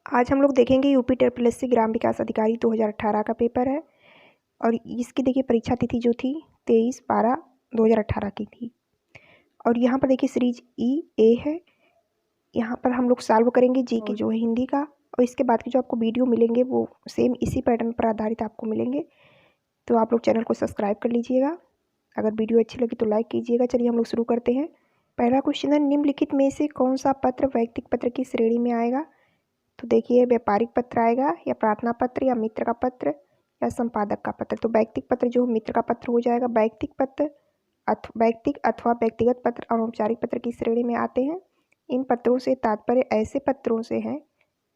आज हम लोग देखेंगे यूपी TSS ग्राम विकास अधिकारी 2018 का पेपर है और इसकी देखिए परीक्षा तिथि जो थी 23/12/2018 की थी। और यहाँ पर देखिए सीरीज E-A है। यहाँ पर हम लोग सॉल्व करेंगे जी के जो है हिंदी का, और इसके बाद के जो आपको वीडियो मिलेंगे वो सेम इसी पैटर्न पर आधारित आपको मिलेंगे। तो आप लोग चैनल को सब्सक्राइब कर लीजिएगा। अगर वीडियो अच्छी लगी तो लाइक कीजिएगा। चलिए हम लोग शुरू करते हैं। पहला क्वेश्चन है, निम्नलिखित में से कौन सा पत्र वैयक्तिक पत्र की श्रेणी में आएगा? तो देखिए व्यापारिक पत्र आएगा, या प्रार्थना पत्र, या मित्र का पत्र, या संपादक का पत्र। तो वैयक्तिक पत्र जो मित्र का पत्र हो जाएगा। वैयक्तिक पत्र वैयक्तिक अथवा व्यक्तिगत पत्र अनौपचारिक पत्र की श्रेणी में आते हैं। इन पत्रों से तात्पर्य ऐसे पत्रों से है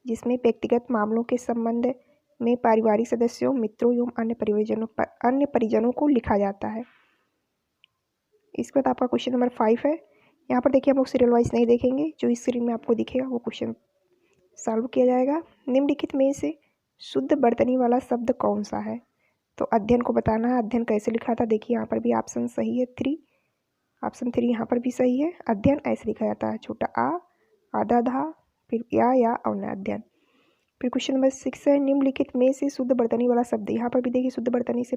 जिसमें व्यक्तिगत मामलों के संबंध में पारिवारिक सदस्यों, मित्रों एवं अन्य परिजनों को लिखा जाता है। इसके बाद आपका क्वेश्चन नंबर 5 है। यहाँ पर देखिए हम लोग सीरियल वाइज नहीं देखेंगे, जो इस स्क्रीन में आपको दिखेगा वो क्वेश्चन सॉल्व किया जाएगा। निम्नलिखित में से शुद्ध वर्तनी वाला शब्द कौन सा है? तो अध्ययन को बताना है। अध्ययन कैसे लिखा था? देखिए यहाँ पर भी ऑप्शन सही है 3, ऑप्शन 3 यहाँ पर भी सही है। अध्ययन ऐसे लिखा जाता है, छोटा आ, आधा धा, फिर या अवना अध्ययन। फिर क्वेश्चन नंबर 6 है, निम्नलिखित में से शुद्ध वर्तनी वाला शब्द। यहाँ पर भी देखिए शुद्ध वर्तनी से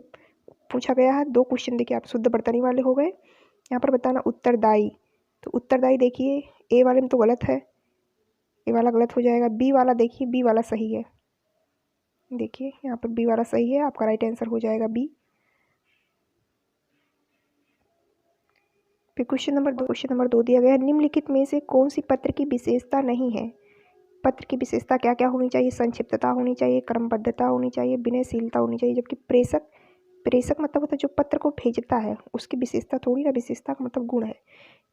पूछा गया है। 2 क्वेश्चन देखिए आप शुद्ध वर्तनी वाले हो गए। यहाँ पर बताना उत्तरदायी। तो उत्तरदायी देखिए ए वाले में तो गलत है, ए वाला गलत हो जाएगा। बी वाला देखिए, बी वाला सही है। देखिए यहाँ पर बी वाला सही है, आपका राइट आंसर हो जाएगा बी। फिर क्वेश्चन नंबर 2 दिया गया है, निम्नलिखित में से कौन सी पत्र की विशेषता नहीं है? पत्र की विशेषता क्या क्या होनी चाहिए? संक्षिप्तता होनी चाहिए, क्रमबद्धता होनी चाहिए, विनयशीलता होनी चाहिए। जबकि प्रेषक मतलब होता है जो पत्र को भेजता है, उसकी विशेषता थोड़ी ना, विशेषता का मतलब गुण है।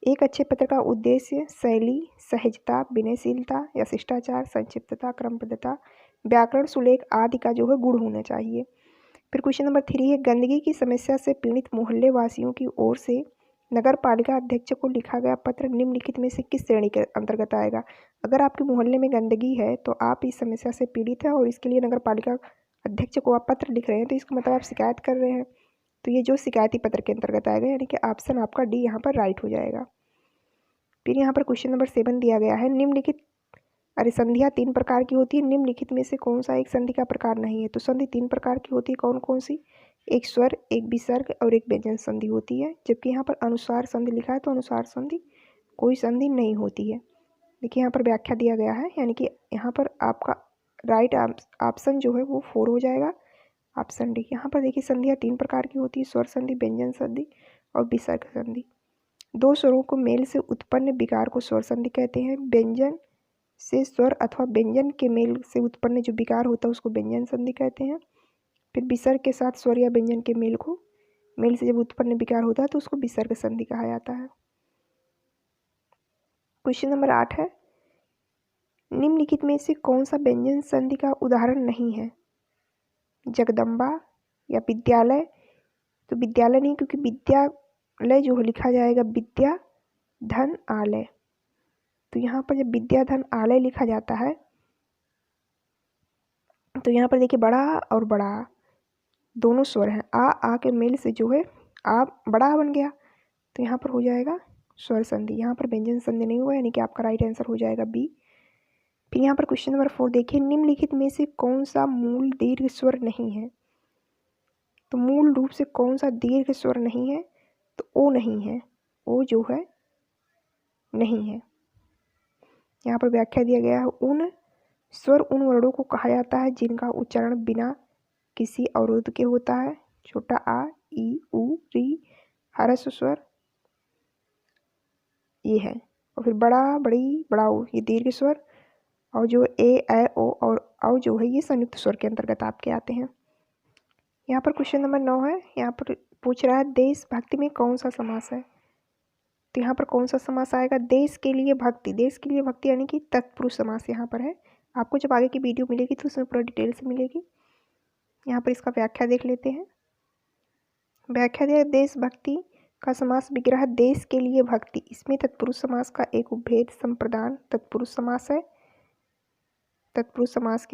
एक अच्छे पत्र का उद्देश्य शैली, सहजता, विनयशीलता या शिष्टाचार, संक्षिप्तता, क्रमबद्धता, व्याकरण, सुलेख आदि का जो है गुण होना चाहिए। फिर क्वेश्चन नंबर 3 है, गंदगी की समस्या से पीड़ित मोहल्ले वासियों की ओर से नगर पालिका अध्यक्ष को लिखा गया पत्र निम्नलिखित में से किस श्रेणी के अंतर्गत आएगा? अगर आपके मोहल्ले में गंदगी है तो आप इस समस्या से पीड़ित है और इसके लिए नगर पालिका अध्यक्ष को आप पत्र लिख रहे हैं, तो इसका मतलब आप शिकायत कर रहे हैं, तो ये जो शिकायती पत्र के अंतर्गत आएगा, यानी कि ऑप्शन आपका डी यहाँ पर राइट हो जाएगा। फिर यहाँ पर क्वेश्चन नंबर 7 दिया गया है, निम्नलिखित संधियाँ 3 प्रकार की होती है, निम्नलिखित में से कौन सा एक संधि का प्रकार नहीं है? तो संधि 3 प्रकार की होती है, कौन कौन सी? एक स्वर, एक विसर्ग और एक व्यंजन संधि होती है। जबकि यहाँ पर अनुस्वार संधि लिखा है, तो अनुस्वार संधि कोई संधि नहीं होती है। देखिए यहाँ पर व्याख्या दिया गया है, यानी कि यहाँ पर आपका राइट ऑप्शन जो है वो 4 हो जाएगा, ऑप्शन डी। यहाँ पर देखिए संधियाँ 3 प्रकार की होती है, स्वर संधि, व्यंजन संधि और विसर्ग संधि। 2 स्वरों को मेल से उत्पन्न विकार को स्वर संधि कहते हैं। व्यंजन से स्वर अथवा व्यंजन के मेल से उत्पन्न जो विकार होता है उसको व्यंजन संधि कहते हैं। फिर विसर्ग के साथ स्वर या व्यंजन के मेल से जब उत्पन्न विकार होता है तो उसको विसर्ग संधि कहा जाता है। क्वेश्चन नंबर 8 है, निम्नलिखित में से कौन सा व्यंजन संधि का उदाहरण नहीं है? जगदम्बा या विद्यालय? तो विद्यालय नहीं, क्योंकि विद्यालय जो लिखा जाएगा विद्या धन आलय। तो यहाँ पर जब विद्या धन आलय लिखा जाता है तो यहाँ पर देखिए बड़ा और बड़ा दोनों स्वर हैं, आ के मेल से जो है आ बड़ा बन गया, तो यहाँ पर हो जाएगा स्वर संधि। यहाँ पर व्यंजन संधि नहीं हुआ, यानी कि आपका राइट आंसर हो जाएगा बी। फिर यहाँ पर क्वेश्चन नंबर 4 देखिए, निम्नलिखित में से कौन सा मूल दीर्घ स्वर नहीं है? तो मूल रूप से कौन सा दीर्घ स्वर नहीं है? तो ओ नहीं है, ओ जो है नहीं है। यहाँ पर व्याख्या दिया गया है, उन स्वर उन वर्णों को कहा जाता है जिनका उच्चारण बिना किसी अवरोध के होता है। छोटा आ, ई, उ, री, ह्रस्व स्वर ये है। और फिर बड़ा, बड़ी, बड़ा ओ ये दीर्घ स्वर, और जो ए ओ और औ जो है ये संयुक्त स्वर के अंतर्गत आपके आते हैं। यहाँ पर क्वेश्चन नंबर 9 है। यहाँ पर पूछ रहा है देशभक्ति में कौन सा समास है? तो यहाँ पर कौन सा समास आएगा? देश के लिए भक्ति। देश के लिए भक्ति यानी कि तत्पुरुष समास यहाँ पर है। आपको जब आगे की वीडियो मिलेगी तो उसमें पूरा डिटेल से मिलेगी। यहाँ पर इसका व्याख्या देख लेते हैं। व्याख्या दिया, देशभक्ति का समास विग्रह देश के लिए भक्ति, इसमें तत्पुरुष समास का एक उपभेद संप्रदान तत्पुरुष समास है। तत्पुरुष समास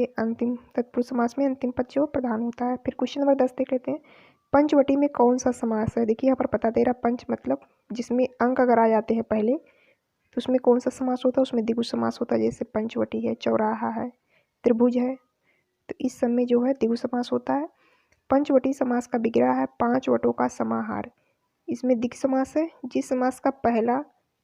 में अंतिम पद जो प्रधान होता है। फिर क्वेश्चन नंबर 10 देख लेते हैं, पंचवटी में कौन सा समास है? देखिए यहाँ पर पता दे रहा, पंच मतलब जिसमें अंक अगर आ जाते हैं पहले तो उसमें कौन सा समास होता है? उसमें द्विगु समास होता है, जैसे पंचवटी है, चौराहा है, त्रिभुज है, तो इस सब में जो है द्विगु समास होता है। पंचवटी समास का विग्रह है 5 वटों का समाहार। इसमें द्विगु समास है, जिस समास का पहला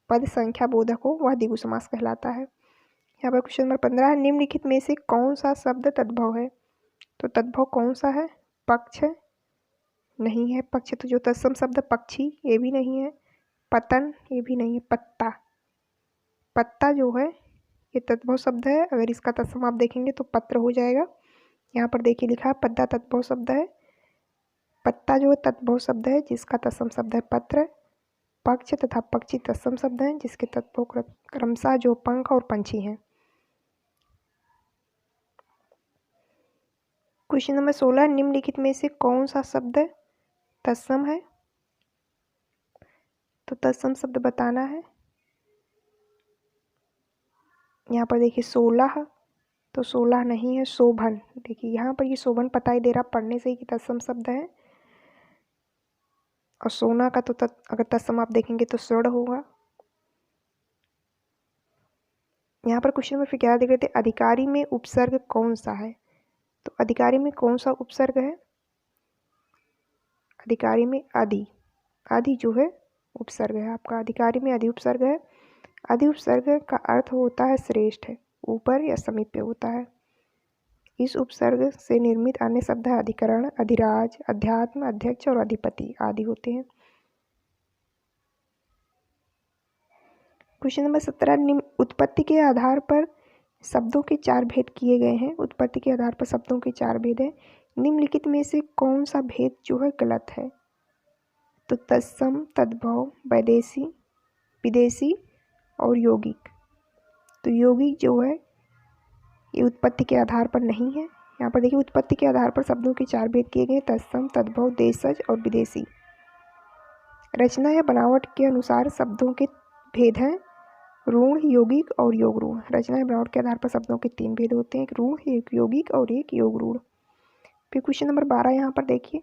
पद संख्या बोधक हो वह द्विगु समास कहलाता है। यहाँ पर क्वेश्चन नंबर 15 है, निम्नलिखित में से कौन सा शब्द तद्भव है? तो तद्भव कौन सा है? पक्ष नहीं है, पक्ष तो जो तत्सम शब्द पक्षी ये भी नहीं है, पतन ये भी नहीं है, पत्ता, पत्ता जो है ये तद्भव शब्द है। अगर इसका तत्सम आप देखेंगे तो पत्र हो जाएगा। यहाँ पर देखिए लिखा है पद्दा तद्भव शब्द है। पत्ता जो है तद्भव शब्द है जिसका तत्सम शब्द है पत्र। पक्ष तथा पक्षी तत्सम शब्द हैं जिसके तद्भव क्रमशः जो पंख और पंछी हैं। क्वेश्चन नंबर 16, निम्नलिखित में से कौन सा शब्द तत्सम है? तो तत्सम शब्द बताना है। यहाँ पर देखिए 16, तो 16 नहीं है, शोभन। देखिए यहाँ पर ये शोभन पता ही दे रहा पढ़ने से ही कि तत्सम शब्द है। और सोना का तो अगर तत्सम आप देखेंगे तो स्वर्ण होगा। यहाँ पर क्वेश्चन में फिर क्या देख रहे थे, अधिकारी में उपसर्ग कौन सा है? तो अधिकारी में कौन सा उपसर्ग है? अधिकारी में अधि, अधि जो है उपसर्ग है आपका। अधिकारी में अधि उपसर्ग है। अधि उपसर्ग का अर्थ होता है श्रेष्ठ, ऊपर या समीप्य होता है। इस उपसर्ग से निर्मित अन्य शब्द है अधिकरण, अधिराज, अध्यात्म, अध्यक्ष और अधिपति आदि होते हैं। क्वेश्चन नंबर 17, निम्न उत्पत्ति के आधार पर शब्दों के 4 भेद किए गए हैं। उत्पत्ति के आधार पर शब्दों के 4 भेद हैं। निम्नलिखित में से कौन सा भेद जो है गलत है? तो तत्सम, तद्भव, वैदेशी, विदेशी और यौगिक। तो यौगिक जो है ये उत्पत्ति के आधार पर नहीं है। यहाँ पर देखिए उत्पत्ति के आधार पर शब्दों के 4 भेद किए गए, तत्सम, तद्भव, देशज और विदेशी। रचना या बनावट के अनुसार शब्दों के भेद हैं ऋण, यौगिक और योग ऋण। रचना या बनावट के आधार पर शब्दों के 3 भेद होते हैं, एक ऋण, एक यौगिक और एक योग ऋण। फिर क्वेश्चन नंबर 12 यहाँ पर देखिए,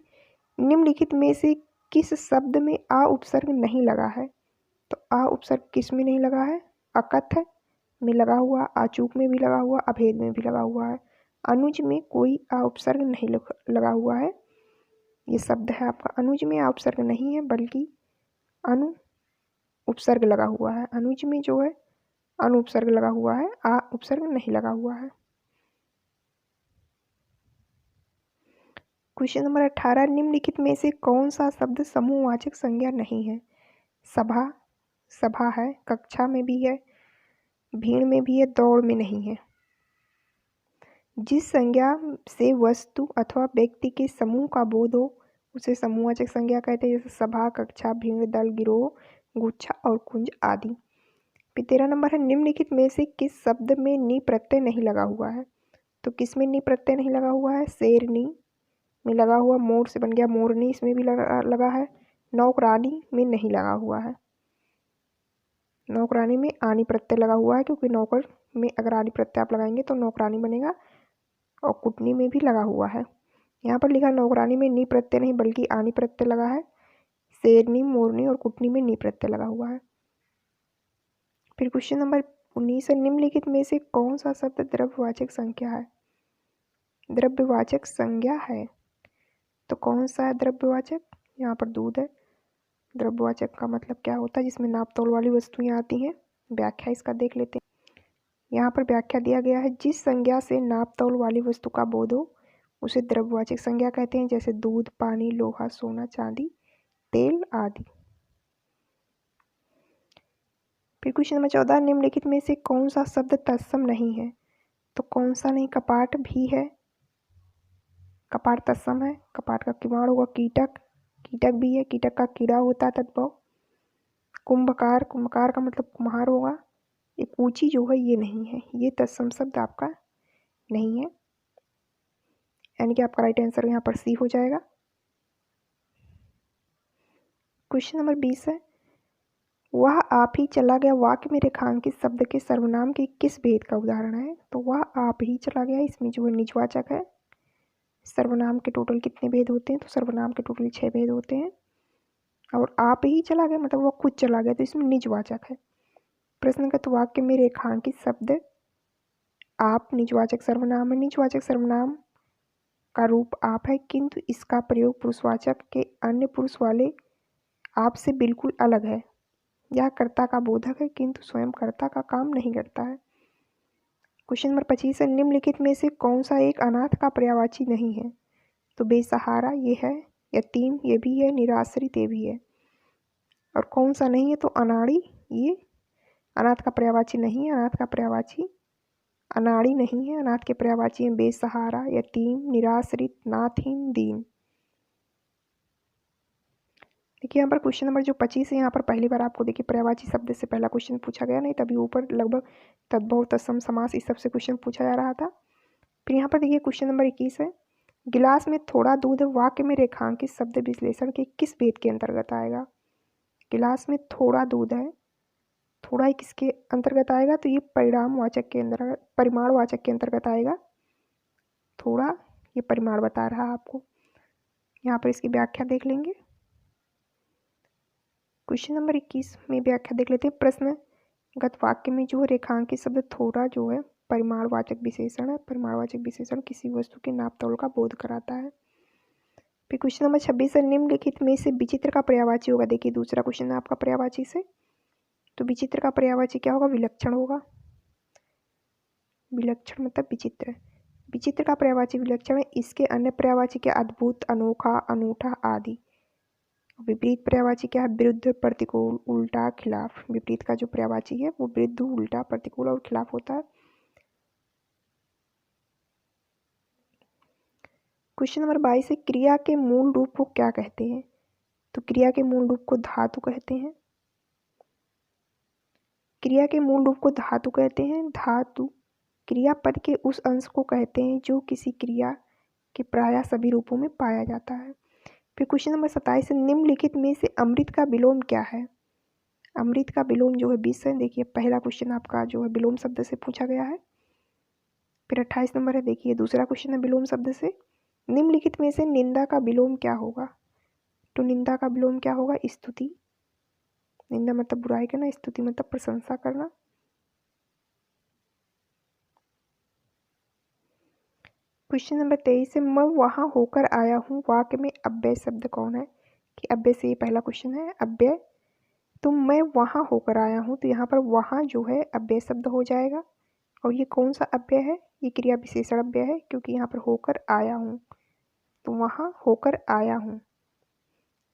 निम्नलिखित में से किस शब्द में आ उपसर्ग नहीं लगा है? तो आ उपसर्ग किस में नहीं लगा है? अकथ में लगा हुआ, आचूक में भी लगा हुआ, अभेद में भी लगा हुआ है। अनुज में कोई आ उपसर्ग नहीं लगा हुआ है। ये शब्द है आपका। अनुज में आ उपसर्ग नहीं है बल्कि अनु उपसर्ग लगा हुआ है। अनुज में जो है अनु उपसर्ग लगा हुआ है, आ उपसर्ग नहीं लगा हुआ है। क्वेश्चन नंबर 18, निम्नलिखित में से कौन सा शब्द समूहवाचक संज्ञा नहीं है? सभा, सभा है, कक्षा में भी है, भीड़ में भी है, दौड़ में नहीं है। जिस संज्ञा से वस्तु अथवा व्यक्ति के समूह का बोध हो उसे समूहवाचक संज्ञा कहते हैं, जैसे सभा, कक्षा, भीड़, दल, गिरोह, गुच्छा और कुंज आदि। फिर 13 नंबर है, निम्नलिखित में से किस शब्द में नी प्रत्यय नहीं लगा हुआ है? तो किस में नी प्रत्यय नहीं लगा हुआ है? शेरनी में लगा हुआ, मोर से बन गया मोरनी, इसमें भी लगा है। नौकरानी में नहीं लगा हुआ है। नौकरानी में आनी प्रत्यय लगा हुआ है, क्योंकि नौकर में अगर आनी प्रत्यय आप लगाएंगे तो नौकरानी बनेगा। और कुटनी में भी लगा हुआ है। यहाँ पर लिखा नौकरानी में नी प्रत्यय नहीं बल्कि आनी प्रत्यय लगा है। शेरनी, मोरनी और कुटनी में नी प्रत्यय लगा हुआ है। फिर क्वेश्चन नंबर 19 है, निम्नलिखित में से कौन सा शब्द द्रव्यवाचक संज्ञा है? द्रव्यवाचक संज्ञा है तो कौन सा है द्रव्यवाचक? यहाँ पर दूध है। द्रव्यवाचक का मतलब क्या होता है? जिसमें नाप तोल वाली वस्तुएं आती हैं। व्याख्या इसका देख लेते हैं। यहाँ पर व्याख्या दिया गया है, जिस संज्ञा से नाप तोल वाली वस्तु का बोध हो उसे द्रव्यवाचक संज्ञा कहते हैं, जैसे दूध, पानी, लोहा, सोना, चांदी, तेल आदि। फिर क्वेश्चन नंबर 14, निम्नलिखित में से कौन सा शब्द तत्सम नहीं है? तो कौन सा नहीं? कपाट भी है, कपाट तत्सम है। कपाट का किवाड़ होगा कीटक, कीटक भी है, कीटक का कीड़ा होता है तद्भव। कुंभकार, कुंभकार का मतलब कुम्हार होगा। ये कूची जो है ये नहीं है, ये तत्सम शब्द आपका नहीं है, यानी कि आपका राइट आंसर यहाँ पर सी हो जाएगा। क्वेश्चन नंबर 20 है, वह आप ही चला गया वाक्य में रेखांकित शब्द के सर्वनाम के किस भेद का उदाहरण है? तो वह आप ही चला गया, इसमें जो है निजवाचक है। सर्वनाम के टोटल कितने भेद होते हैं? तो सर्वनाम के टोटल 6 भेद होते हैं। और आप ही चला गया मतलब वह खुद चला गया, तो इसमें निजवाचक है। प्रश्नगत वाक्य में रेखांकित शब्द आप निजवाचक सर्वनाम है। निजवाचक सर्वनाम का रूप आप है, किंतु इसका प्रयोग पुरुषवाचक के अन्य पुरुष वाले आप से बिल्कुल अलग है। यह कर्ता का बोधक है, किंतु स्वयं कर्ता का काम नहीं करता है। क्वेश्चन नंबर 25 है, निम्नलिखित में से कौन सा एक अनाथ का पर्यायवाची नहीं है? तो बेसहारा ये है, यतीम ये भी है, निराश्रित ये भी है। और कौन सा नहीं है? तो अनाड़ी, ये अनाथ का पर्यायवाची नहीं है। अनाथ का पर्यायवाची अनाड़ी नहीं है। अनाथ के पर्यायवाची हैं बेसहारा, यतीम, निराश्रित, नाथहीन, दीन। देखिए यहाँ पर क्वेश्चन नंबर जो 25 है, यहाँ पर पहली बार आपको देखिए पर्यायवाची शब्द से पहला क्वेश्चन पूछा गया, नहीं तभी ऊपर लगभग तद्भव, तत्सम, समास इस सबसे क्वेश्चन पूछा जा रहा था। फिर यहाँ पर देखिए क्वेश्चन नंबर 21 है, गिलास में थोड़ा दूध वाक्य में रेखांकित शब्द विश्लेषण के किस भेद के अंतर्गत आएगा? गिलास में थोड़ा दूध है, थोड़ा ही किसके अंतर्गत आएगा? तो ये परिमाणवाचक के अंतर्गत आएगा। थोड़ा ये परिमाण बता रहा है आपको। यहाँ पर इसकी व्याख्या देख लेंगे। क्वेश्चन नंबर 21 में व्याख्या देख लेते हैं। प्रश्नगत वाक्य में जो रेखांकित शब्द थोड़ा जो है परिमाणवाचक विशेषण है। परिमाणवाचक विशेषण किसी वस्तु के नाप तोल का बोध कराता है। फिर क्वेश्चन नंबर 26 है, निम्नलिखित में से विचित्र का पर्यायवाची होगा। देखिए दूसरा क्वेश्चन है आपका पर्यायवाची से, तो विचित्र का पर्यायवाची क्या होगा? विलक्षण होगा। विलक्षण मतलब विचित्र। विचित्र का पर्यायवाची विलक्षण है। इसके अन्य पर्यायवाची क्या? अद्भुत, अनोखा, अनूठा आदि। विपरीत पर्यायवाची क्या है? विरुद्ध, प्रतिकूल, उल्टा, खिलाफ। विपरीत का जो पर्यायवाची है वो विरुद्ध, उल्टा, प्रतिकूल और खिलाफ होता है। क्वेश्चन नंबर 22 है, क्रिया के मूल रूप को क्या कहते हैं? तो क्रिया के मूल रूप को धातु कहते हैं। क्रिया के मूल रूप को धातु कहते हैं। धातु क्रियापद के उस अंश को कहते हैं जो किसी क्रिया के प्रायः सभी रूपों में पाया जाता है। फिर क्वेश्चन नंबर 27 है, निम्नलिखित में से अमृत का विलोम क्या है? अमृत का विलोम जो है विष है। देखिए पहला क्वेश्चन आपका जो है विलोम शब्द से पूछा गया है। फिर 28 नंबर है, देखिए दूसरा क्वेश्चन है विलोम शब्द से, निम्नलिखित में से निंदा का विलोम क्या होगा? तो निंदा का विलोम क्या होगा? स्तुति। निंदा मतलब बुराई करना, स्तुति मतलब प्रशंसा करना। क्वेश्चन नंबर 23 है, मैं वहां होकर आया हूँ वाक्य में अव्यय शब्द कौन है? कि अव्यय से ये पहला क्वेश्चन है, अव्यय। तो मैं वहां होकर आया हूँ, तो यहाँ पर वहां जो है अव्यय शब्द हो जाएगा। और ये कौन सा अव्यय है? ये क्रिया विशेषण अव्यय है, क्योंकि यहाँ पर होकर आया हूँ, तो वहां होकर आया हूँ।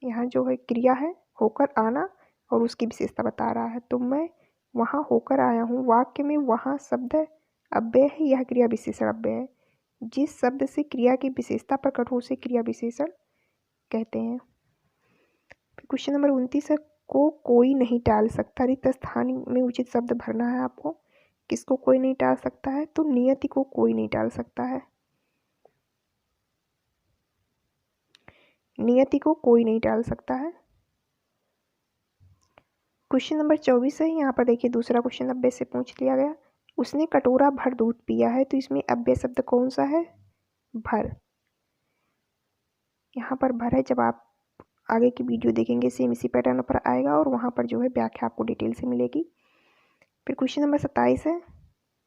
यहाँ जो है क्रिया है होकर आना और उसकी विशेषता बता रहा है। तो मैं वहां होकर आया हूँ वाक्य में वहां शब्द अव्यय है, यह क्रिया विशेषण अव्यय है। जिस शब्द से क्रिया की विशेषता प्रकट हो उसे क्रिया विशेषण कहते हैं। क्वेश्चन नंबर 29 है, को कोई नहीं टाल सकता। रिक्त स्थान में उचित शब्द भरना है आपको। किसको कोई नहीं टाल सकता है? तो नियति को कोई नहीं टाल सकता है। नियति को कोई नहीं टाल सकता है। क्वेश्चन नंबर 24 है, यहाँ पर देखिए दूसरा क्वेश्चन अव्यय से पूछ लिया गया। उसने कटोरा भर दूध पिया है, तो इसमें अव्यय शब्द कौन सा है? भर। यहाँ पर भर है। जब आप आगे की वीडियो देखेंगे सेम इसी पैटर्न पर आएगा और वहाँ पर जो है व्याख्या आपको डिटेल से मिलेगी। फिर क्वेश्चन नंबर 27 है,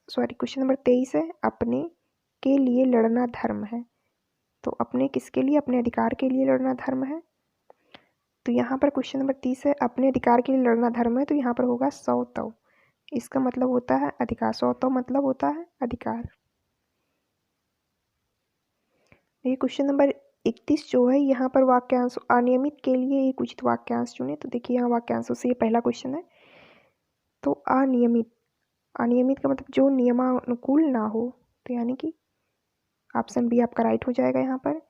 क्वेश्चन नंबर 23 है, अपने के लिए लड़ना धर्म है। तो अपने किसके लिए? अपने अधिकार के लिए लड़ना धर्म है। तो यहाँ पर क्वेश्चन नंबर 30 है, अपने अधिकार के लिए लड़ना धर्म है, तो यहाँ पर होगा सौतव। इसका मतलब होता है अधिकार। सौतव मतलब होता है अधिकार। ये क्वेश्चन नंबर 31 जो है, यहाँ पर वाक्यांश अनियमित के लिए एक उचित वाक्यांश चुने। तो देखिए यहाँ वाक्यांशों से ये पहला क्वेश्चन है। तो अनियमित, अनियमित का मतलब जो नियमानुकूल ना हो, तो यानी कि ऑप्शन बी आपका राइट हो जाएगा। यहाँ पर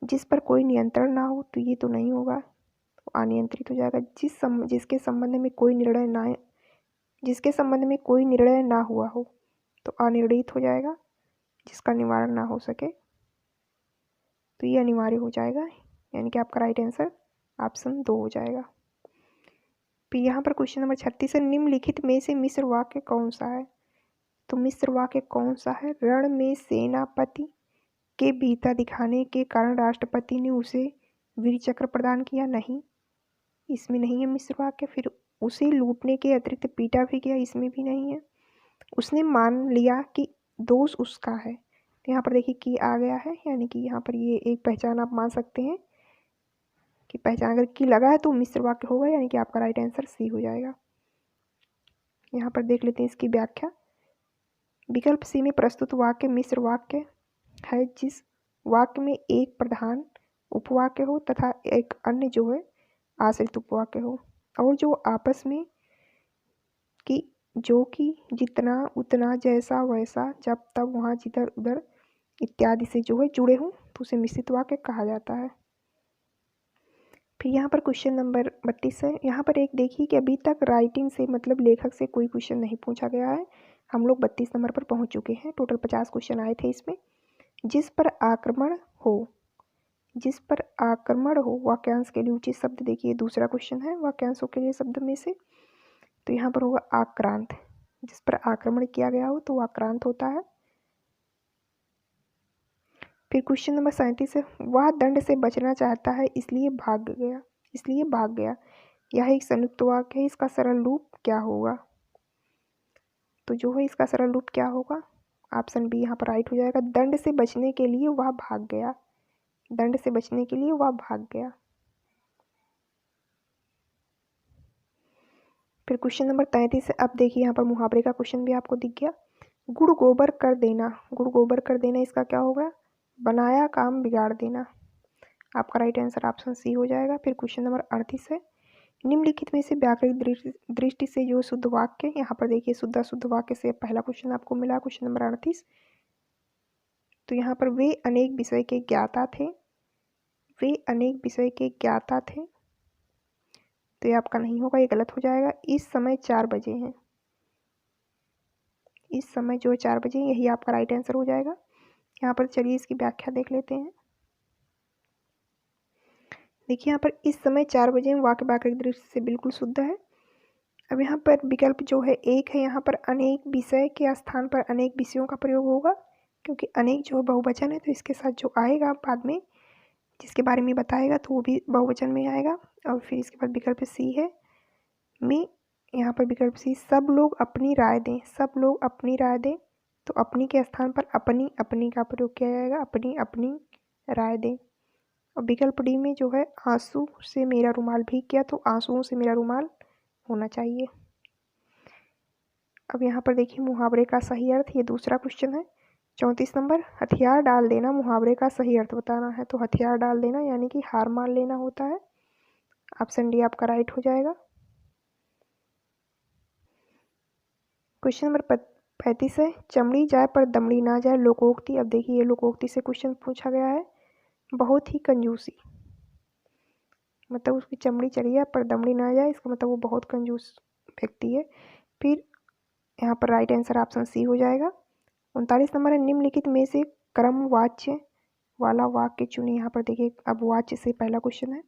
जिस पर कोई नियंत्रण ना हो, तो ये तो नहीं होगा, तो अनियंत्रित हो जाएगा। जिसके संबंध में कोई निर्णय ना हुआ हो, तो अनिर्णित हो जाएगा। जिसका निवारण ना हो सके, तो ये अनिवार्य हो जाएगा, यानी कि आपका राइट आंसर ऑप्शन 2 हो जाएगा। फिर यहाँ पर क्वेश्चन नंबर 36 है, निम्नलिखित में से मिश्र वाक्य कौन सा है? तो मिश्र वाक्य कौन सा है? रण में सेनापति के वीरता दिखाने के कारण राष्ट्रपति ने उसे वीर चक्र प्रदान किया। नहीं, इसमें नहीं है मिश्र वाक्य। फिर उसे लूटने के अतिरिक्त पीटा भी गया, इसमें भी नहीं है। उसने मान लिया कि दोष उसका है। तो यहाँ पर देखिए की आ गया है, यानी कि यहाँ पर ये एक पहचान आप मान सकते हैं कि पहचान अगर की लगा है तो मिश्र वाक्य होगा, यानी कि आपका राइट आंसर सी हो जाएगा। यहाँ पर देख लेते हैं इसकी व्याख्या। विकल्प सी में प्रस्तुत वाक्य मिश्र वाक्य है जिस वाक्य में एक प्रधान उपवाक्य हो तथा एक अन्य जो है आश्रित उपवाक्य हो, और जो आपस में कि जो कि जितना उतना जैसा वैसा जब तब वहाँ जिधर उधर इत्यादि से जो है जुड़े हों तो उसे मिश्रित वाक्य कहा जाता है। फिर यहाँ पर क्वेश्चन नंबर 32 है। यहाँ पर एक देखिए कि अभी तक राइटिंग से मतलब लेखक से कोई क्वेश्चन नहीं पूछा गया है। हम लोग 32 नंबर पर पहुँच चुके हैं। टोटल 50 क्वेश्चन आए थे इसमें। जिस पर आक्रमण हो वाक्यांश के लिए उचित शब्द देखिए दूसरा क्वेश्चन है वाक्यांशों के लिए शब्द में से, तो यहाँ पर होगा आक्रांत। जिस पर आक्रमण किया गया हो तो वो आक्रांत होता है। फिर क्वेश्चन नंबर 37 है। वह दंड से बचना चाहता है इसलिए भाग गया। यह एक संयुक्त वाक्य है, इसका सरल रूप क्या होगा? तो जो है इसका सरल रूप क्या होगा? ऑप्शन बी यहाँ पर राइट हो जाएगा। दंड से बचने के लिए वह भाग गया। फिर क्वेश्चन नंबर 33 है। अब देखिए यहाँ पर मुहावरे का क्वेश्चन भी आपको दिख गया। गुड़ गोबर कर देना इसका क्या होगा? बनाया काम बिगाड़ देना। आपका राइट आंसर ऑप्शन सी हो जाएगा। फिर क्वेश्चन नंबर 38 है। निम्नलिखित में से व्याकरणिक दृष्टि से जो शुद्ध वाक्य, यहाँ पर देखिए शुद्ध वाक्य से पहला क्वेश्चन आपको मिला क्वेश्चन नंबर 38। तो यहाँ पर वे अनेक विषय के ज्ञाता थे। तो ये आपका नहीं होगा, ये गलत हो जाएगा। इस समय 4 बजे हैं। इस समय जो 4 बजे, यही आपका राइट आंसर हो जाएगा। यहाँ पर चलिए इसकी व्याख्या देख लेते हैं। देखिए यहाँ पर इस समय 4 बजे वाक्य व्याकरणिक दृष्टि से बिल्कुल शुद्ध है। अब यहाँ पर विकल्प जो है एक है, यहाँ पर अनेक विषय के स्थान पर अनेक विषयों का प्रयोग होगा, क्योंकि अनेक जो बहुवचन है तो इसके साथ जो आएगा बाद में जिसके बारे में बताएगा तो वो भी बहुवचन में आएगा। और फिर इसके बाद विकल्प सी है में, यहाँ पर विकल्प सी सब लोग अपनी राय दें। तो अपनी के स्थान पर अपनी का प्रयोग किया जाएगा, अपनी राय दें। और विकल्प डी में जो है आंसू से मेरा रुमाल भीग गया, तो आंसुओं से मेरा रुमाल होना चाहिए। अब यहाँ पर देखिए मुहावरे का सही अर्थ, ये दूसरा क्वेश्चन है 34 नंबर। हथियार डाल देना मुहावरे का सही अर्थ बताना है। तो हथियार डाल देना यानी कि हार मान लेना होता है। ऑप्शन डी आपका राइट हो जाएगा। क्वेश्चन नंबर 35 है। चमड़ी जाए पर दमड़ी ना जाए लोकोक्ति। अब देखिए ये लोकोक्ति से क्वेश्चन पूछा गया है। बहुत ही कंजूसी, मतलब उसकी चमड़ी चली जाए पर दमड़ी ना जाए, इसका मतलब वो बहुत कंजूस व्यक्ति है। फिर यहाँ पर राइट आंसर ऑप्शन सी हो जाएगा। 39 नंबर है। निम्नलिखित में से क्रमवाच्य वाला वाक्य चुने। यहाँ पर देखिए अब वाच्य से पहला क्वेश्चन है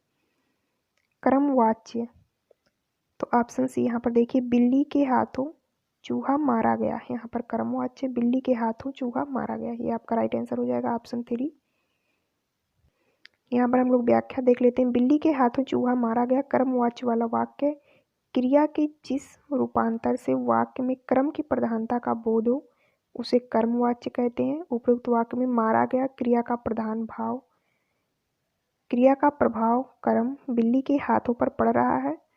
क्रमवाच्य। तो ऑप्शन सी यहाँ पर देखिए बिल्ली के हाथों चूहा मारा गया। यहाँ पर क्रमवाच्य बिल्ली के हाथों चूहा मारा गया, ये आपका राइट आंसर हो जाएगा ऑप्शन 3। यहाँ पर हम लोग व्याख्या देख लेते हैं। बिल्ली के हाथों चूहा मारा गया क्रमवाच्य वाला वाक्य क्रिया के जिस रूपांतर से वाक्य में क्रम की प्रधानता का बोध हो उसे कर्मवाच्य कहते हैं। उपरोक्त वाक्य में मारा गया क्रिया का प्रभाव कर्म बिल्ली के हाथों पर पड़ रहा है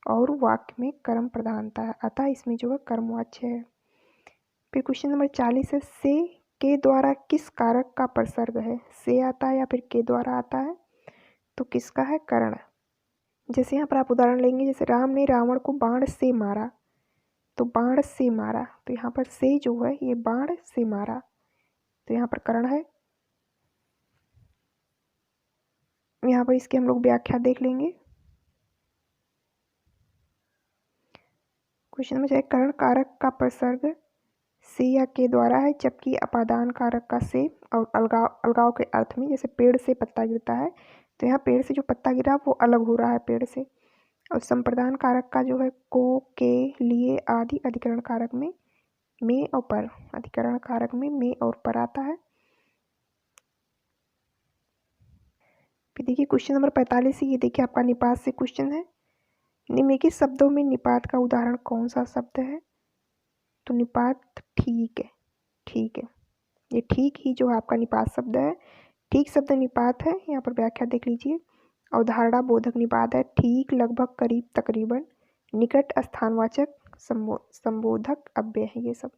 और वाक्य में कर्म प्रधानता है, अतः इसमें जो है कर्मवाच्य है। फिर क्वेश्चन नंबर 40 है। से के द्वारा किस कारक का प्रसर्ग है? से आता है या फिर के द्वारा आता है? तो किसका है? कर्ण। जैसे यहाँ पर आप उदाहरण लेंगे, जैसे राम ने रावण को बाण से मारा, तो बाण से मारा, तो यहाँ पर से जो है ये बाण से मारा, तो यहाँ पर कर्ण है। यहाँ पर इसकी हम लोग व्याख्या देख लेंगे। क्वेश्चन में चाहे कर्ण कारक का प्रसर्ग से या के द्वारा है, जबकि अपादान कारक का से और अलगाव के अर्थ में, जैसे पेड़ से पत्ता गिरता है तो यहाँ पेड़ से जो पत्ता गिरा वो अलग हो रहा है पेड़ से। और संप्रदान कारक का जो है को, के, लिए आदि अधिकरण कारक में में और पर, अधिकरण कारक में में और पर आता है। फिर देखिए क्वेश्चन नंबर 45, ये देखिए आपका निपात से क्वेश्चन है। निम्नलिखित शब्दों में निपात का उदाहरण कौन सा शब्द है? तो निपात ठीक है। ठीक है। ये ठीक ही जो आपका निपात शब्द है, ठीक शब्द निपात है। यहाँ पर व्याख्या देख लीजिए। अवधारणा बोधक निपात है, ठीक, लगभग, करीब, तकरीबन, निकट, स्थानवाचक, संबोधक अव्यय है ये सब।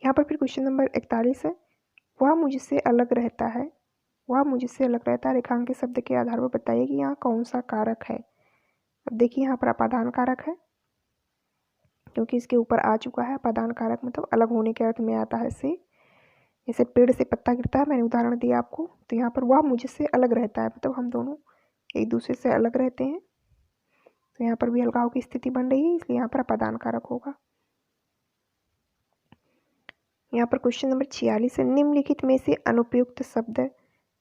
यहाँ पर फिर क्वेश्चन नंबर 41 है, वह मुझसे अलग रहता है। वह मुझसे अलग रहता है, रेखांकित शब्द के आधार पर बताइए कि यहाँ कौन सा कारक है। अब देखिए यहाँ पर अपादान कारक है, क्योंकि इसके ऊपर आ चुका है। अपादान कारक मतलब अलग होने के अर्थ में आता है से, जैसे पेड़ से पत्ता गिरता है, मैंने उदाहरण दिया आपको। तो यहाँ पर वह मुझसे अलग रहता है मतलब हम दोनों एक दूसरे से अलग रहते हैं। तो यहाँ पर भी अलगाव की स्थिति बन रही है, इसलिए यहाँ पर अपादान कारक होगा। यहाँ पर क्वेश्चन नंबर 46 है, निम्नलिखित में से अनुपयुक्त शब्द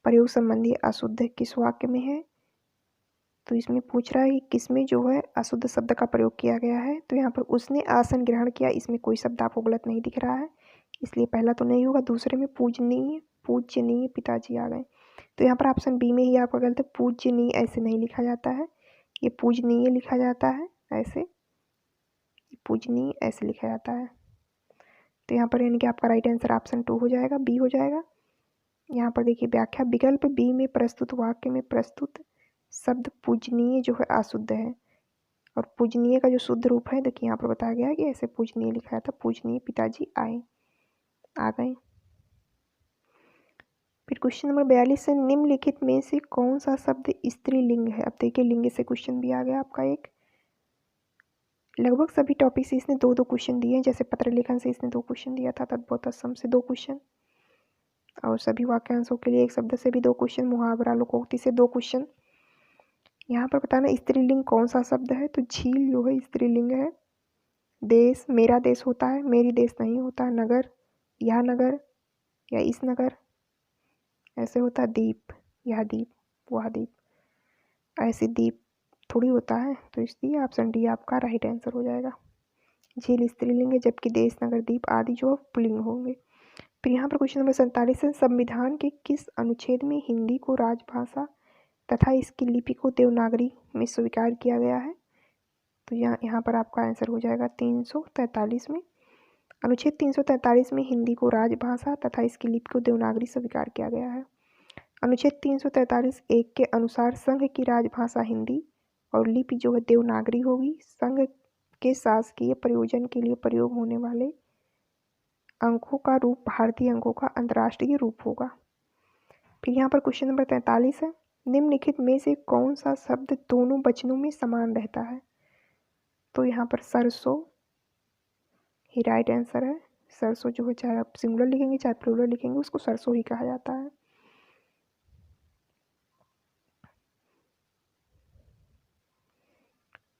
प्रयोग संबंधी अशुद्ध किस वाक्य में है। तो इसमें पूछ रहा है कि किसमें जो है अशुद्ध शब्द का प्रयोग किया गया है। तो यहाँ पर उसने आसन ग्रहण किया, इसमें कोई शब्द आपको गलत नहीं दिख रहा है, इसलिए पहला तो नहीं होगा। दूसरे में पूजनीय पिताजी आ गए। तो यहाँ पर ऑप्शन बी में ही आपका गलत है, पूजनीय ऐसे नहीं लिखा जाता है, ये पूजनीय लिखा जाता है, ऐसे पूजनीय ऐसे लिखा जाता है। तो यहाँ पर यानी कि आपका राइट आंसर ऑप्शन 2 हो जाएगा, बी हो जाएगा। यहाँ पर देखिए व्याख्या, विकल्प बी में प्रस्तुत वाक्य में प्रस्तुत शब्द पूजनीय जो है अशुद्ध है, और पूजनीय का जो शुद्ध रूप है देखिए यहाँ पर बताया गया है कि ऐसे पूजनीय लिखा था, पूजनीय पिताजी आ गए। फिर क्वेश्चन नंबर 42 है, निम्नलिखित में से कौन सा शब्द स्त्रीलिंग है। अब देखिए लिंग से क्वेश्चन भी आ गया आपका एक। लगभग सभी टॉपिक से इसने 2-2 क्वेश्चन दिए हैं, जैसे पत्र लेखन से इसने 2 क्वेश्चन दिया था, तद्भव तत्सम से 2 क्वेश्चन, और सभी वाक्यांशों के लिए एक शब्द से भी 2 क्वेश्चन, मुहावरा लोकोक्ति से 2 क्वेश्चन। यहाँ पर बताना स्त्रीलिंग कौन सा शब्द है। तो झील जो है स्त्रीलिंग है। देश, मेरा देश होता है, मेरी देश नहीं होता। नगर, यह नगर या इस नगर ऐसे होता है। द्वीप, यह द्वीप, वह द्वीप, ऐसे द्वीप थोड़ी होता है। तो इसलिए ऑप्शन डी आपका राइट आंसर हो जाएगा। झील स्त्रीलिंग है, जबकि देश, नगर, द्वीप आदि जो पुल्लिंग होंगे। फिर यहाँ पर क्वेश्चन नंबर 47 है, संविधान के किस अनुच्छेद में हिंदी को राजभाषा तथा इसकी लिपि को देवनागरी में स्वीकार किया गया है। तो यहाँ पर आपका आंसर हो जाएगा 343 में। अनुच्छेद 343 में हिंदी को राजभाषा तथा इसकी लिपि को देवनागरी स्वीकार किया गया है। अनुच्छेद 343(1) के अनुसार संघ की राजभाषा हिंदी और लिपि जो है देवनागरी होगी। संघ के शासकीय प्रयोजन के लिए प्रयोग होने वाले अंकों का रूप भारतीय अंकों का अंतर्राष्ट्रीय रूप होगा। फिर यहाँ पर क्वेश्चन नंबर 43 है, निम्नलिखित में से कौन सा शब्द दोनों वचनों में समान रहता है। तो यहाँ पर सरसों ही राइट आंसर है। सरसों जो है चाहे आप सिंगुलर लिखेंगे चाहे प्लूरल लिखेंगे, उसको सरसों ही कहा जाता है।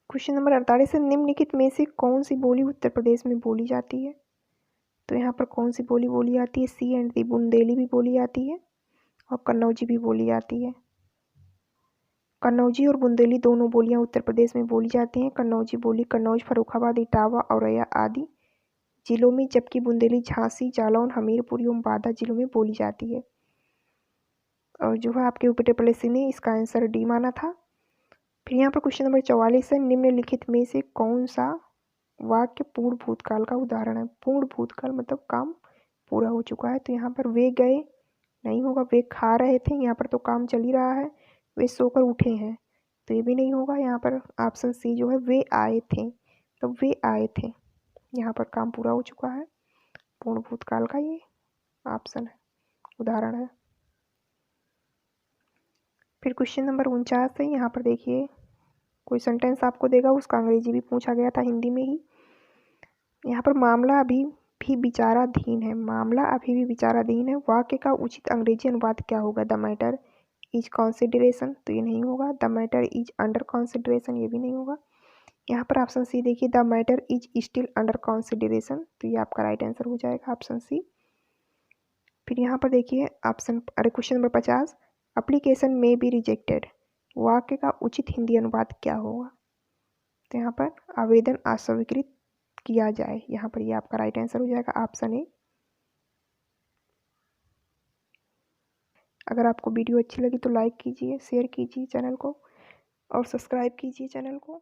क्वेश्चन नंबर 48 है, निम्नलिखित में से कौन सी बोली उत्तर प्रदेश में बोली जाती है। तो यहाँ पर कौन सी बोली बोली जाती है। सी एंड दी, बुंदेली भी बोली जाती है और कन्नौजी भी बोली जाती है। कन्नौजी और बुंदेली दोनों बोलियां उत्तर प्रदेश में बोली जाती हैं। कन्नौजी बोली कन्नौज, फर्रुखाबाद, इटावा, औरैया आदि जिलों में, जबकि बुंदेली झांसी, जालौन, हमीरपुर एवं बांदा जिलों में बोली जाती है। और जो है आपके यूपीटीपीएससी ने इसका आंसर डी माना था। फिर यहाँ पर क्वेश्चन नंबर 44 है, निम्नलिखित में से कौन सा वाक्य पूर्ण भूतकाल का उदाहरण है। पूर्ण भूतकाल मतलब काम पूरा हो चुका है। तो यहाँ पर वे गए नहीं होगा, वे खा रहे थे, यहाँ पर तो काम चल ही रहा है। वे सोकर उठे हैं, तो ये भी नहीं होगा। यहाँ पर ऑप्शन सी जो है वे आए थे, तो वे आए थे, यहाँ पर काम पूरा हो चुका है। पूर्ण भूतकाल का ये ऑप्शन है, उदाहरण है। फिर क्वेश्चन नंबर 49 है, यहाँ पर देखिए कोई सेंटेंस आपको देगा, उसका अंग्रेजी भी पूछा गया था हिंदी में ही। यहाँ पर मामला अभी भी विचाराधीन है। मामला अभी भी विचाराधीन है, वाक्य का उचित अंग्रेजी अनुवाद क्या होगा। द मैटर इज कॉन्सिडरेशन, तो ये नहीं होगा। The matter is under consideration, ये भी नहीं होगा। यहाँ पर ऑप्शन सी देखिए, the matter is still under consideration, तो ये आपका राइट आंसर हो जाएगा ऑप्शन सी। फिर यहाँ पर देखिए क्वेश्चन नंबर 50, एप्लीकेशन में बी रिजेक्टेड, वाक्य का उचित हिंदी अनुवाद क्या होगा। तो यहाँ पर आवेदन अस्वीकृत किया जाए, यहाँ पर ये आपका राइट आंसर हो जाएगा ऑप्शन ए। अगर आपको वीडियो अच्छी लगी तो लाइक कीजिए, शेयर कीजिए चैनल को और सब्सक्राइब कीजिए चैनल को।